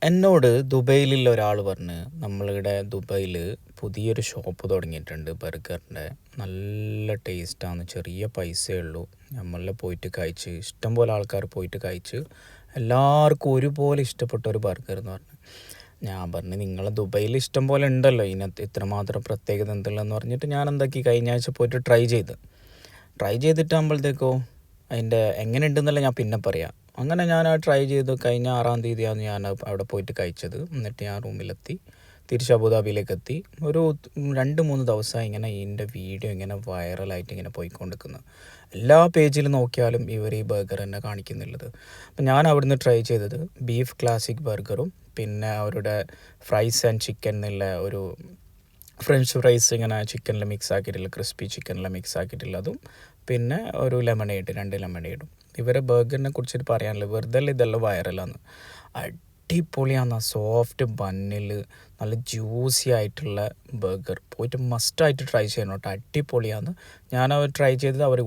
എന്നോട് ദുബൈയിലുള്ള ഒരാൾ പറഞ്ഞ് നമ്മളിവിടെ ദുബൈയിൽ പുതിയൊരു ഷോപ്പ് തുടങ്ങിയിട്ടുണ്ട് ബർഗറിൻ്റെ. നല്ല ടേസ്റ്റാണ്, ചെറിയ പൈസയേ ഉള്ളൂ. നമ്മളിൽ പോയിട്ട് കഴിച്ച് ഇഷ്ടംപോലെ ആൾക്കാർ പോയിട്ട് കഴിച്ച് എല്ലാവർക്കും ഒരുപോലെ ഇഷ്ടപ്പെട്ട ഒരു ബർഗർ എന്ന് പറഞ്ഞു. ഞാൻ പറഞ്ഞു നിങ്ങൾ ദുബൈയിൽ ഇഷ്ടം പോലെ ഉണ്ടല്ലോ, ഇതിനകത്ത് ഇത്രമാത്രം പ്രത്യേകത എന്തുള്ളതെന്ന് പറഞ്ഞിട്ട് ഞാൻ എന്താക്കി കഴിഞ്ഞ ആഴ്ച പോയിട്ട് ട്രൈ ചെയ്തിട്ടാകുമ്പോഴത്തേക്കോ അതിൻ്റെ എങ്ങനെ ഉണ്ടെന്നല്ല ഞാൻ പിന്നെ പറയാം. അങ്ങനെ ഞാൻ ട്രൈ ചെയ്തു. കഴിഞ്ഞ 6-ാം തീയതിയാണ് ഞാൻ അവിടെ പോയിട്ട് കഴിച്ചത്. എന്നിട്ട് ഞാൻ റൂമിലെത്തി, തിരിച്ച് അബുദാബിയിലേക്ക് എത്തി. ഒരു 2-3 ദിവസമായി ഇങ്ങനെ ഇതിൻ്റെ വീഡിയോ ഇങ്ങനെ വൈറലായിട്ട് ഇങ്ങനെ പോയിക്കൊണ്ടിരിക്കുന്നു. എല്ലാ പേജിലും നോക്കിയാലും ഇവർ ഈ ബർഗർ തന്നെ കാണിക്കുന്നുള്ളത്. അപ്പം ഞാൻ അവിടുന്ന് ട്രൈ ചെയ്തത് ബീഫ് ക്ലാസിക് ബർഗറും പിന്നെ അവരുടെ ഫ്രൈസ് ആൻഡ് ചിക്കൻ എന്നുള്ള ഒരു ഫ്രഞ്ച് ഫ്രൈസ് ഇങ്ങനെ ചിക്കനിൽ മിക്സ് ആക്കിയിട്ടുള്ള ക്രിസ്പി ചിക്കനിൽ മിക്സ് ആക്കിയിട്ടുള്ളതും പിന്നെ ഒരു ലെമണേഡ്, 2 ലെമണേഡും. ഇവരെ ബർഗറിനെ കുറിച്ചിട്ട് പറയാനുള്ളത് വെറുതെ ഇതെല്ലാം വൈറലാണ്. അടിപൊളിയാണ്. സോഫ്റ്റ് ബണ്ണിൽ നല്ല ജ്യൂസി ആയിട്ടുള്ള ബർഗർ. പോയിട്ട് മസ്റ്റായിട്ട് ട്രൈ ചെയ്യണം കേട്ടോ, അടിപൊളിയാണ്. ഞാൻ ട്രൈ ചെയ്തത് അവർ